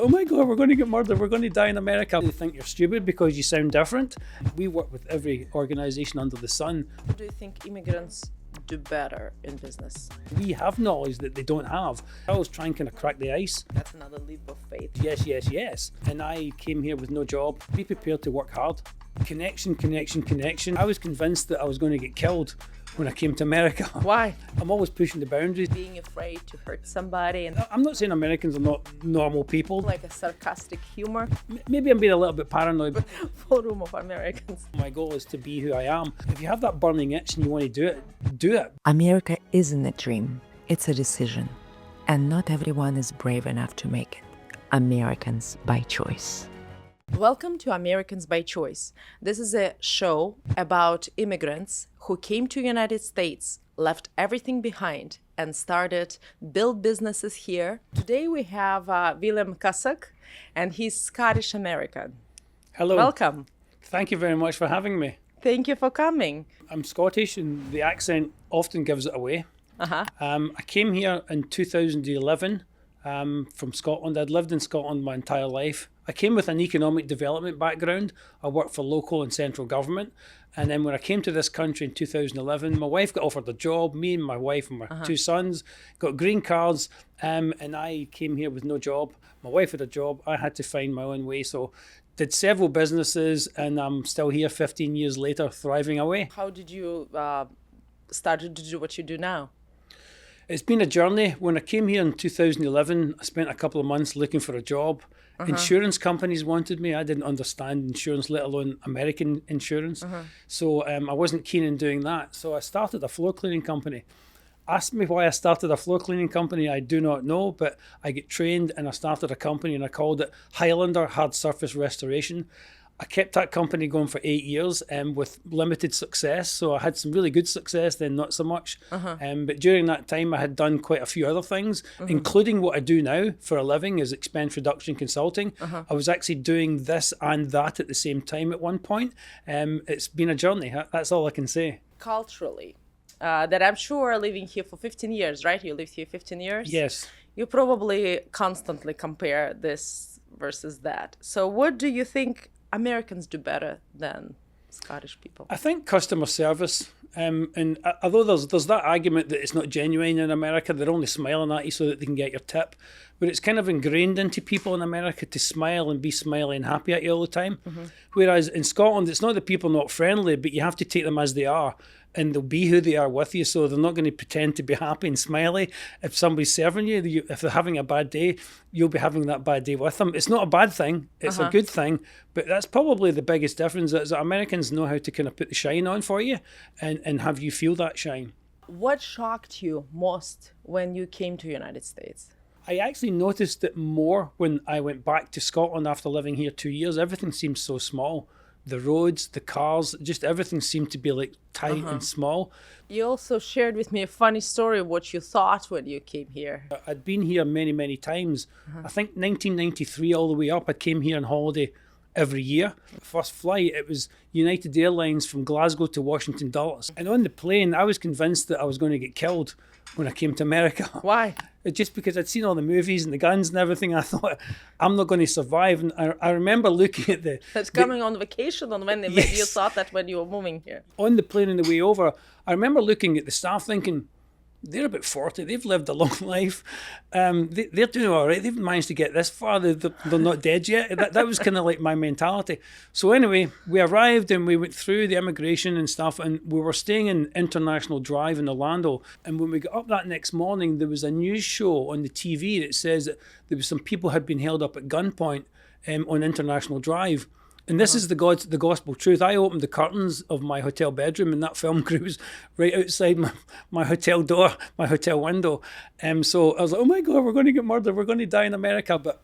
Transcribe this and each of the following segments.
oh my God, we're going to get murdered. We're going to die in America. They think you're stupid because you sound different. We work with every organization under the sun. Do you think immigrants do better in business? We have knowledge that they don't have. I always try and kind of crack the ice. That's another leap of faith. Yes. And I came here with no job. Be prepared to work hard. Connection. I was convinced that I was going to get killed when I came to America. Why? I'm always pushing the boundaries. Being afraid to hurt somebody and I'm not saying Americans are not normal people. like a sarcastic humor. Maybe I'm being a little bit paranoid, but Full room of Americans. my goal is to be who I am. If you have that burning itch and you want to do it, do it. America isn't a dream, it's a decision. And not everyone is brave enough to make it. Americans by choice. Welcome to Americans by Choice. This is a show about immigrants who came to United States, left everything behind, and started build businesses here. Today we have William McKissack, and he's Scottish American. Hello. Welcome. Thank you very much for having me. Thank you for coming. I'm Scottish and the accent often gives it away. I came here in 2011 from Scotland. I'd lived in Scotland my entire life. I came with an economic development background. I worked for local and central government. And then when I came to this country in 2011, my wife got offered a job. Me and my wife and my two sons got green cards. And I came here with no job. My wife had a job. I had to find my own way. So did several businesses and I'm still here 15 years later, thriving away. How did you start to do what you do now? It's been a journey. When I came here in 2011, I spent a couple of months looking for a job. Insurance companies wanted me. I didn't understand insurance, let alone American insurance. So I wasn't keen in doing that. So I started a floor cleaning company. Ask me why I started a floor cleaning company, I do not know, but I get trained and I started a company and I called it Highlander Hard Surface Restoration. I kept that company going for 8 years with limited success. So I had some really good success, then not so much. But during that time, I had done quite a few other things, including what I do now for a living is expense reduction consulting. I was actually doing this and that at the same time at one point. It's been a journey. That's all I can say. Culturally, that I'm sure living here for 15 years, right? You lived here 15 years? Yes. You probably constantly compare this versus that. So what do you think Americans do better than Scottish people? I think customer service. And although there's that argument that it's not genuine in America, they're only smiling at you so that they can get your tip. But it's kind of ingrained into people in America to smile and be smiley and happy at you all the time. Whereas in Scotland, it's not that people are not friendly, but you have to take them as they are. And they'll be who they are with you, so they're not going to pretend to be happy and smiley. If somebody's serving you, if they're having a bad day, you'll be having that bad day with them. It's not a bad thing, it's a good thing, but that's probably the biggest difference, is that Americans know how to kind of put the shine on for you and have you feel that shine. What shocked you most when you came to the United States? I actually noticed it more when I went back to Scotland after living here 2 years. Everything seemed so small. The roads, the cars, just everything seemed to be like tight and small. You also shared with me a funny story of what you thought when you came here. I'd been here many, many times. I think 1993 all the way up, I came here on holiday every year. First flight, it was United Airlines from Glasgow to Washington Dulles. And on the plane, I was convinced that I was going to get killed when I came to America. Why? Just because I'd seen all the movies and the guns and everything, I thought, I'm not going to survive. And I remember looking at That's coming on vacation on when you thought that when you were moving here. On the plane on the way over, I remember looking at the staff thinking, they're about 40, they've lived a long life. They're doing all right, they've managed to get this far, they're not dead yet. That was kind of like my mentality. So anyway, we arrived and we went through the immigration and stuff, and we were staying in International Drive in Orlando. And when we got up that next morning, there was a news show on the TV that says that there was some people had been held up at gunpoint on International Drive. And this is the gospel truth. I opened the curtains of my hotel bedroom and that film crew was right outside my hotel door, my hotel window. So I was like, oh my God, we're going to get murdered. We're going to die in America. But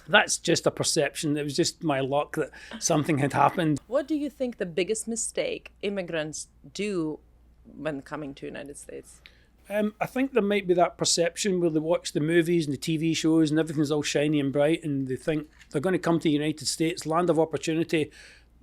that's just a perception. It was just my luck that something had happened. What do you think the biggest mistake immigrants do when coming to the United States? I think there might be that perception where they watch the movies and the TV shows and everything's all shiny and bright and they think they're going to come to the United States, land of opportunity.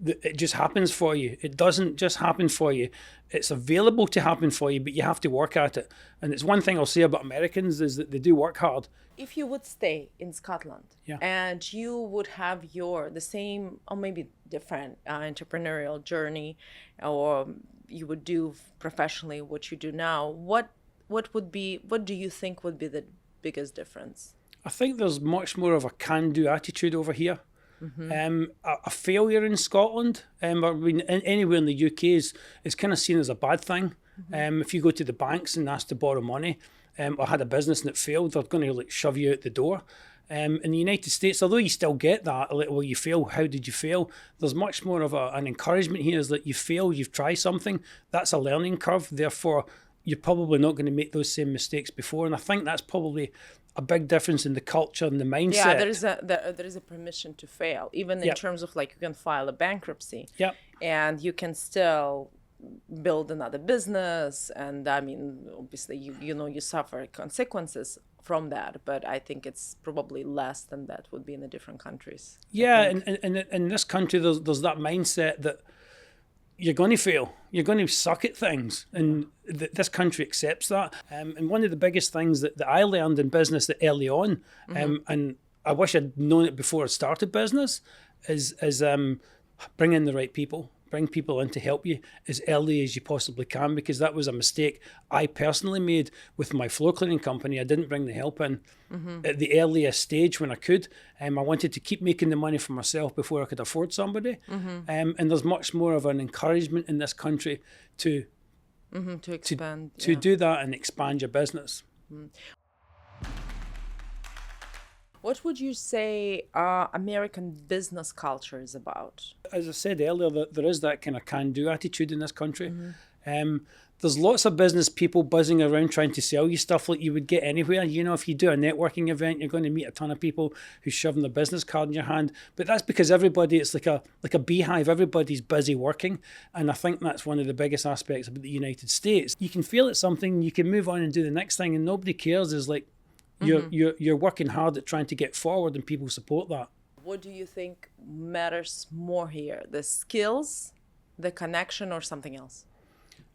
it just happens for you. It doesn't just happen for you. It's available to happen for you, but you have to work at it. And it's one thing I'll say about Americans is that they do work hard. If you would stay in Scotland and you would have the same or maybe different entrepreneurial journey, or you would do professionally what you do now, what do you think would be the biggest difference? I think there's much more of a can-do attitude over here. A failure in Scotland, anywhere in the UK is kind of seen as a bad thing. If you go to the banks and ask to borrow money, or had a business and it failed, they're going to shove you out the door. In the United States, although you still get that, well, you fail, how did you fail? There's much more of an encouragement here, is that you fail, you've tried something, that's a learning curve, therefore you're probably not going to make those same mistakes before. And I think that's probably a big difference in the culture and the mindset. Yeah, there is a permission to fail, even in terms of you can file a bankruptcy. Yep. And you can still build another business, and I mean, obviously you suffer consequences from that, but I think it's probably less than that would be in the different countries. Yeah, and in this country there's that mindset that you're going to fail, you're going to suck at things, and this country accepts that. And one of the biggest things that I learned in business that early on, and I wish I'd known it before I started business, is bring in the right people. Bring people in to help you as early as you possibly can, because that was a mistake I personally made with my floor cleaning company. I didn't bring the help in at the earliest stage when I could. I wanted to keep making the money for myself before I could afford somebody. And there's much more of an encouragement in this country to expand, to do that and expand your business. What would you say American business culture is about? As I said earlier, there is that kind of can-do attitude in this country. There's lots of business people buzzing around trying to sell you stuff like you would get anywhere. If you do a networking event, you're going to meet a ton of people who's shoving their business card in your hand. But that's because everybody, it's like a beehive. Everybody's busy working. And I think that's one of the biggest aspects about the United States. You can feel it's something, you can move on and do the next thing, and nobody cares. Is like, you're working hard at trying to get forward, and people support that. What do you think matters more here? The skills, the connection, or something else?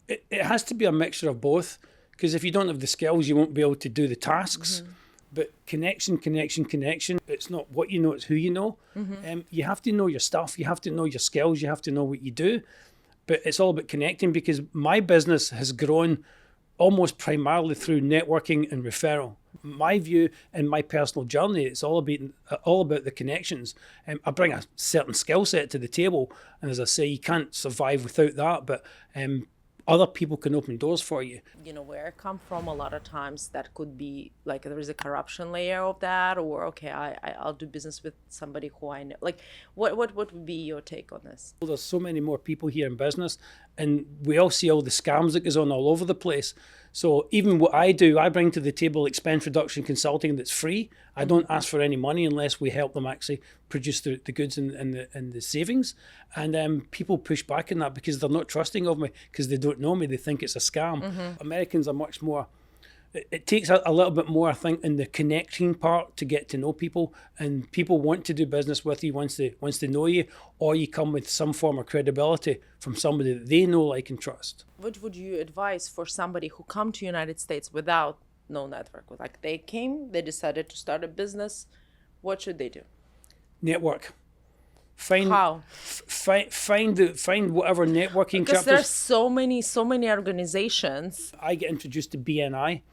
It has to be a mixture of both, because if you don't have the skills, you won't be able to do the tasks. But connection. It's not what you know, it's who you know. You have to know your stuff. You have to know your skills. You have to know what you do. But it's all about connecting, because my business has grown almost primarily through networking and referral. My view and my personal journey, it's all about the connections. I bring a certain skill set to the table, and as I say, you can't survive without that, but other people can open doors for you. Where I come from, a lot of times that could be like there is a corruption layer of that, or okay, I'll do business with somebody who I know. Like, what would be your take on this? Well, there's so many more people here in business, and we all see all the scams that goes on all over the place. So even what I do, I bring to the table expense reduction consulting that's free. I don't ask for any money unless we help them actually produce the goods and the savings. And people push back on that because they're not trusting of me, because they don't know me. They think it's a scam. Americans are much more... It takes a little bit more, I think, in the connecting part to get to know people, and people want to do business with you once they know you, or you come with some form of credibility from somebody that they know, like, and trust. What would you advise for somebody who come to United States without no network? Like, they came, they decided to start a business. What should they do? Network. How? Find whatever networking because chapters. there's so many organizations. I get introduced to BNI.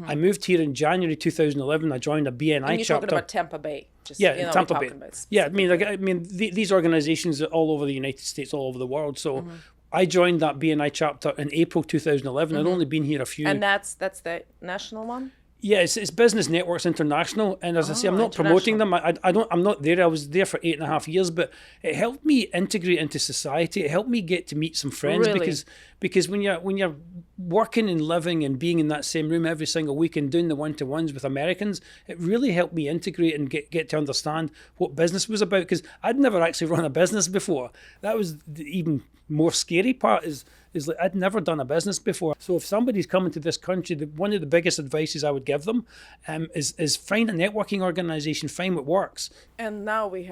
I moved here in January 2011. I joined a BNI and you're chapter. Talking about Tampa Bay. In Tampa Bay. Yeah, these organizations are all over the United States, all over the world. So I joined that BNI chapter in April 2011. I'd only been here a few. And that's the national one? Yeah, it's Business Networks International, and as I say, I'm not promoting them. I'm not there. I was there for 8.5 years, but it helped me integrate into society. It helped me get to meet some friends. Really? because when you're working and living and being in that same room every single week and doing the one-to-ones with Americans, it really helped me integrate and get to understand what business was about, because I'd never actually run a business before. That was the even more scary part, is is like, I'd never done a business before. So if somebody's coming to this country, one of the biggest advices I would give them is find a networking organization, find what works. And now we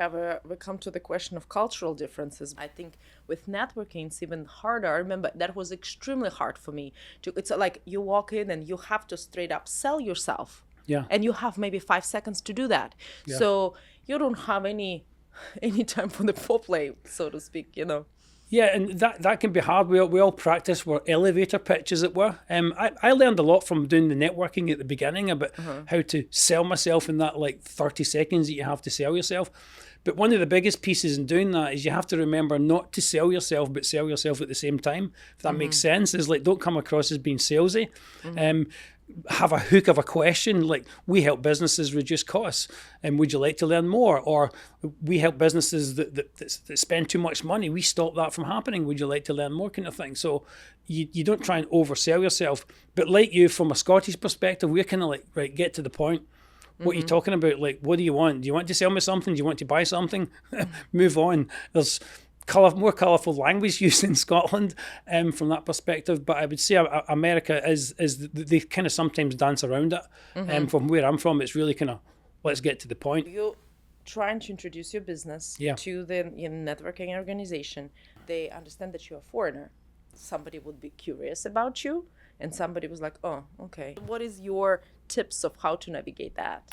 come to the question of cultural differences. I think with networking, it's even harder. I remember that was extremely hard for me. It's like you walk in and you have to straight up sell yourself. Yeah. And you have maybe 5 seconds to do that. Yeah. So you don't have any time for the foreplay, so to speak, you know. Yeah, and that can be hard. We all practice, we're elevator pitch, as it were. I learned a lot from doing the networking at the beginning about how to sell myself in that like 30 seconds that you have to sell yourself. But one of the biggest pieces in doing that is you have to remember not to sell yourself, but sell yourself at the same time. If that makes sense, is like, don't come across as being salesy. Have a hook of a question, like, we help businesses reduce costs, and would you like to learn more? Or we help businesses that spend too much money, we stop that from happening, would you like to learn more, kind of thing. So you don't try and oversell yourself. But like you, from a Scottish perspective, we're kind of like, right, get to the point. What are you talking about? Like, what do you want? Do you want to sell me something? Do you want to buy something? Move on. There's more colourful language used in Scotland from that perspective. But I would say America is they kind of sometimes dance around it. From where I'm from, it's really kind of, let's get to the point. You're trying to introduce your business to the networking organization. They understand that you're a foreigner. Somebody would be curious about you, and somebody was like, oh, okay. What is your tips of how to navigate that?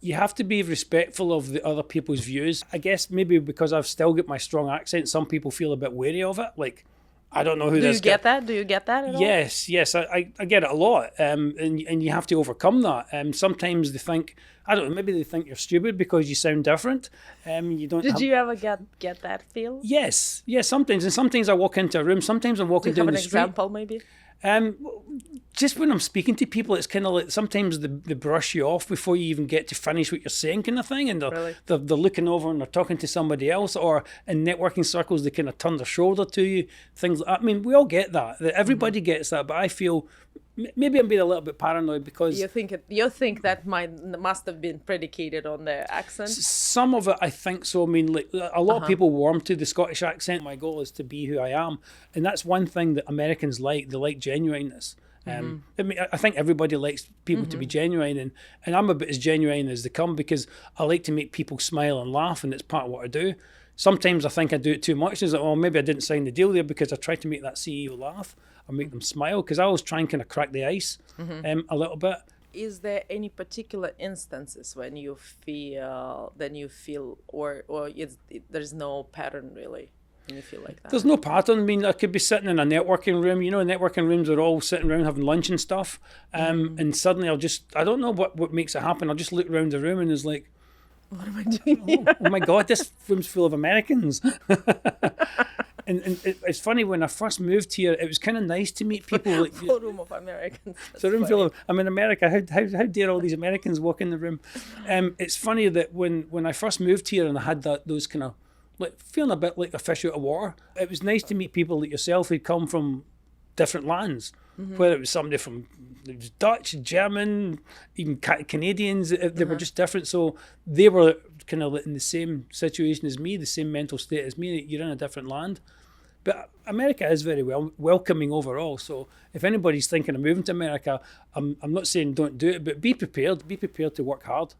You have to be respectful of the other people's views. I guess maybe because I've still got my strong accent, some people feel a bit wary of it. Like, I don't know who this guy... Do you get that at all? Yes, I get it a lot. And you have to overcome that. Sometimes they think, I don't know, maybe they think you're stupid because you sound different. You don't. Did you ever get that feel? Yes, sometimes. And sometimes I walk into a room, sometimes I'm walking down the street. Do you have an example, maybe? Just when I'm speaking to people, it's kind of like sometimes they brush you off before you even get to finish what you're saying, kind of thing, and they're looking over and they're talking to somebody else, or in networking circles they kind of turn their shoulder to you, things like that. I mean, we all get that. Everybody gets that, but I feel maybe I'm being a little bit paranoid because you think that must have been predicated on the accent. Some of it, I think so. I mean, like a lot of people warm to the Scottish accent. My goal is to be who I am, and that's one thing that Americans like. They like genuineness. I mean, I think everybody likes people to be genuine, and I'm about as genuine as they come because I like to make people smile and laugh, and it's part of what I do. Sometimes I think I do it too much. It's like, oh, maybe I didn't sign the deal there because I tried to make that CEO laugh or make them smile, because I always try and kind of crack the ice a little bit. Is there any particular instances when you feel, or there's no pattern really? And you feel like that? There's no pattern. I mean, I could be sitting in a networking room. You know, networking rooms are all sitting around having lunch and stuff. And suddenly I don't know what makes it happen. I'll just look around the room and it's like, what am I doing here? Oh my God, this room's full of Americans. And it's funny, when I first moved here, it was kind of nice to meet people. Like, full room of Americans. It's a room full of, I'm in America, how dare all these Americans walk in the room? It's funny that when I first moved here and I had those kind of, like, feeling a bit like a fish out of water, it was nice to meet people like yourself who'd come from different lands, whether it was somebody from Dutch, German, even Canadians, they were just different. So they were kind of in the same situation as me, the same mental state as me. You're in a different land. But America is very welcoming overall. So if anybody's thinking of moving to America, I'm not saying don't do it, but be prepared to work hard.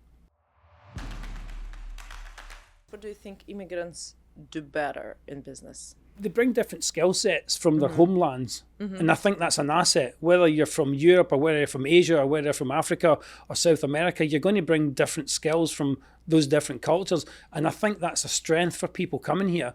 What do you think immigrants do better in business? They bring different skill sets from their homelands. And I think that's an asset. Whether you're from Europe or whether you're from Asia or whether you're from Africa or South America, you're going to bring different skills from those different cultures. And I think that's a strength for people coming here.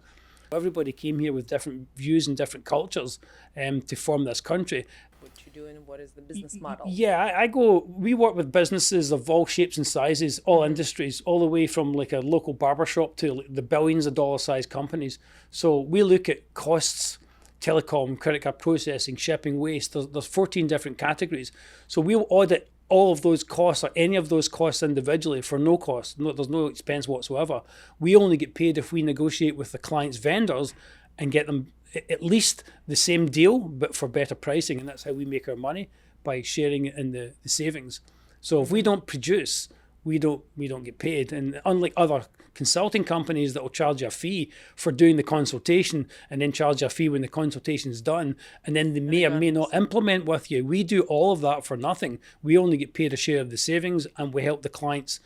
Everybody came here with different views and different cultures to form this country. What you do and what is the business model? Yeah, we work with businesses of all shapes and sizes, all industries, all the way from like a local barbershop to the billions of dollar sized companies. So we look at costs, telecom, credit card processing, shipping, waste. There's 14 different categories. So we'll audit all of those costs or any of those costs individually for no cost. There's no expense whatsoever. We only get paid if we negotiate with the client's vendors and get them at least the same deal, but for better pricing. And that's how we make our money, by sharing it in the savings. So if we don't produce, we don't get paid. And unlike other consulting companies that will charge you a fee for doing the consultation and then charge you a fee when the consultation is done, and then they may or may not implement with you, we do all of that for nothing. We only get paid a share of the savings, and we help the clients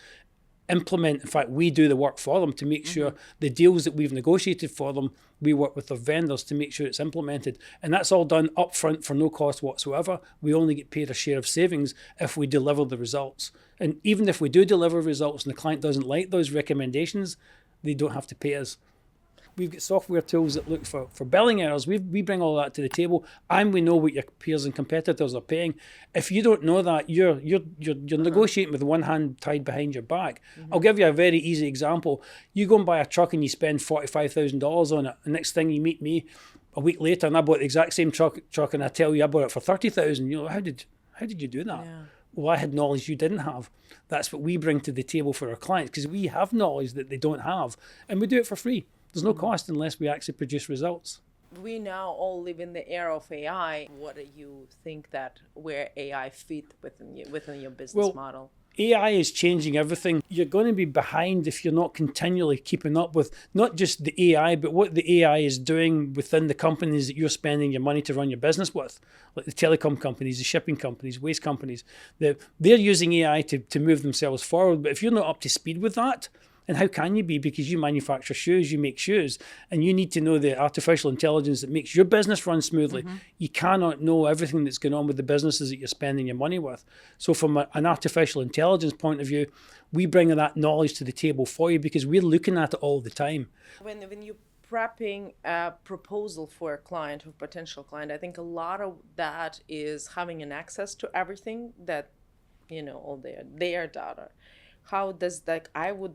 implement. In fact, we do the work for them to make sure the deals that we've negotiated for them, we work with their vendors to make sure it's implemented. And that's all done upfront for no cost whatsoever. We only get paid a share of savings if we deliver the results. And even if we do deliver results and the client doesn't like those recommendations, they don't have to pay us. We've got software tools that look for billing errors. We bring all that to the table, and we know what your peers and competitors are paying. If you don't know that, you're negotiating with one hand tied behind your back. I'll give you a very easy example. You go and buy a truck and you spend $45,000 on it. The next thing you meet me a week later, and I bought the exact same truck, and I tell you I bought it for $30,000. You know, how did you do that? Yeah. Well, I had knowledge you didn't have. That's what we bring to the table for our clients, because we have knowledge that they don't have, and we do it for free. There's no cost unless we actually produce results. We now all live in the era of AI. What do you think that where AI fit within your business model? AI is changing everything. You're going to be behind if you're not continually keeping up with not just the AI, but what the AI is doing within the companies that you're spending your money to run your business with, like the telecom companies, the shipping companies, waste companies. They're using AI to move themselves forward. But if you're not up to speed with that, and how can you be? Because you manufacture shoes, you make shoes, and you need to know the artificial intelligence that makes your business run smoothly. You cannot know everything that's going on with the businesses that you're spending your money with. So from an artificial intelligence point of view, we bring that knowledge to the table for you because we're looking at it all the time. When you're prepping a proposal for a client or potential client, I think a lot of that is having an access to everything that, all their data. How does that, I would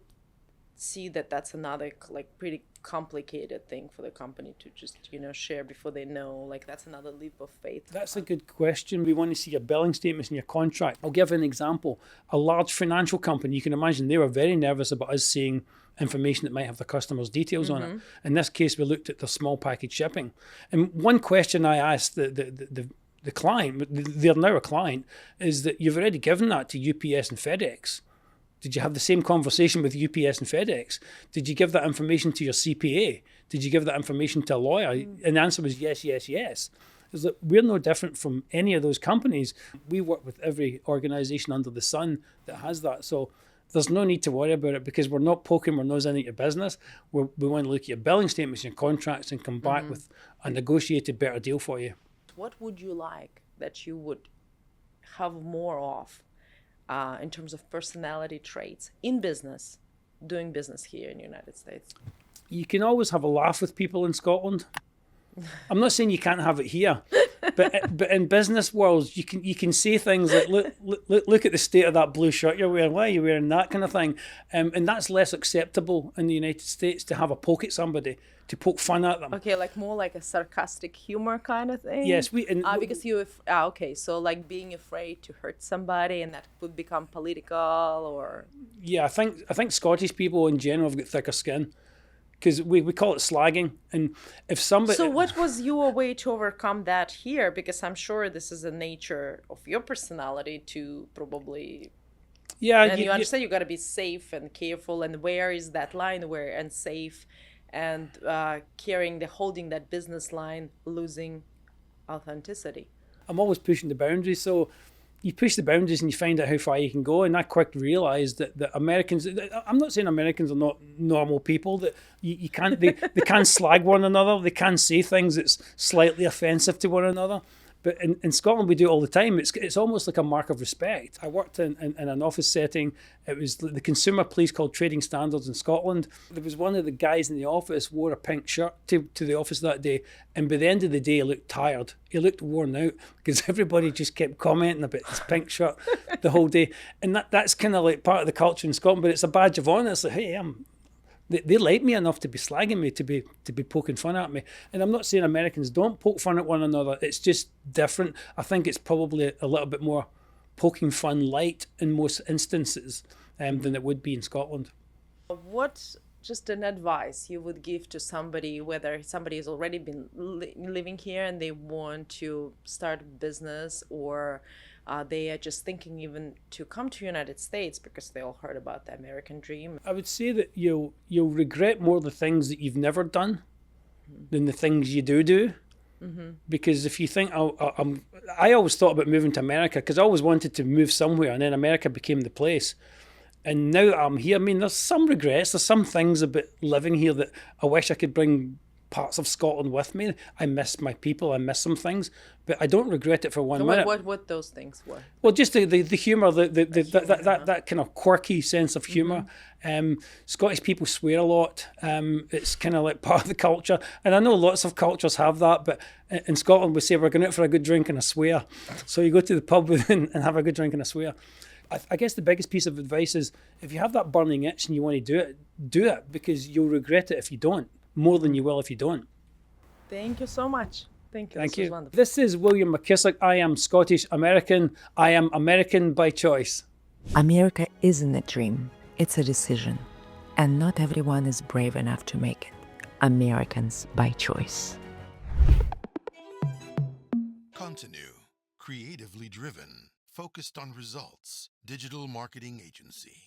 see that's another pretty complicated thing for the company to just share before they know. That's another leap of faith. That's a good question. We want to see your billing statements and your contract. I'll give an example. A large financial company, you can imagine they were very nervous about us seeing information that might have the customer's details on it. In this case, we looked at the small package shipping, and one question I asked the client, they're now a client, is that you've already given that to UPS and FedEx. Did you have the same conversation with UPS and FedEx? Did you give that information to your CPA? Did you give that information to a lawyer? And the answer was yes, yes, yes. Is that we're no different from any of those companies. We work with every organization under the sun that has that. So there's no need to worry about it because we're not poking our nose into your business. We want to look at your billing statements, your contracts, and come back with a negotiated better deal for you. What would you like that you would have more of? In terms of personality traits in business, doing business here in the United States? You can always have a laugh with people in Scotland. I'm not saying you can't have it here, but in business worlds, you can say things like, look at the state of that blue shirt you're wearing. Why are you wearing that kind of thing? And that's less acceptable in the United States to have a poke at somebody, to poke fun at them. Okay, more like a sarcastic humor kind of thing? Yes. Because okay, so being afraid to hurt somebody and that could become political or... Yeah, I think Scottish people in general have got thicker skin because we call it slagging. And if somebody... So what was your way to overcome that here? Because I'm sure this is the nature of your personality to probably... Yeah. And you understand you got to be safe and careful, and where is that line and safe and holding that business line, losing authenticity? I'm always pushing the boundaries. So you push the boundaries and you find out how far you can go. And I quickly realised that Americans, I'm not saying Americans are not normal people, that you can't, they can slag one another. They can say things that's slightly offensive to one another. But in Scotland, we do it all the time. It's almost like a mark of respect. I worked in an office setting. It was the consumer police called Trading Standards in Scotland. There was one of the guys in the office wore a pink shirt to the office that day. And by the end of the day, he looked tired. He looked worn out because everybody just kept commenting about his pink shirt the whole day. And that's kind of like part of the culture in Scotland. But it's a badge of honour. It's like, hey, They like me enough to be slagging me, to be poking fun at me. And I'm not saying Americans don't poke fun at one another. It's just different. I think it's probably a little bit more poking fun light in most instances than it would be in Scotland. What just an advice you would give to somebody, whether somebody has already been living here and they want to start a business, or they are just thinking even to come to United States because they all heard about the American dream. I would say that you'll regret more the things that you've never done than the things you do. Because if you think, I always thought about moving to America because I always wanted to move somewhere, and then America became the place. And now that I'm here, I mean, there's some regrets. There's some things about living here that I wish I could bring parts of Scotland with me. I miss my people. I miss some things, but I don't regret it for one minute. What those things were? Well, just the humour, that kind of quirky sense of humour. Scottish people swear a lot. It's kind of like part of the culture. And I know lots of cultures have that, but in Scotland we say we're going out for a good drink and a swear. So you go to the pub and have a good drink and a swear. I guess the biggest piece of advice is if you have that burning itch and you want to do it because you'll regret it if you don't, more than you will if you don't. Thank you so much. Thank you. Thank you. you. Wonderful. This is William McKissack. I am Scottish American. I am American by choice. America isn't a dream, it's a decision. And not everyone is brave enough to make it. Americans by choice. Continue. Creatively driven. Focused on results. Digital marketing agency.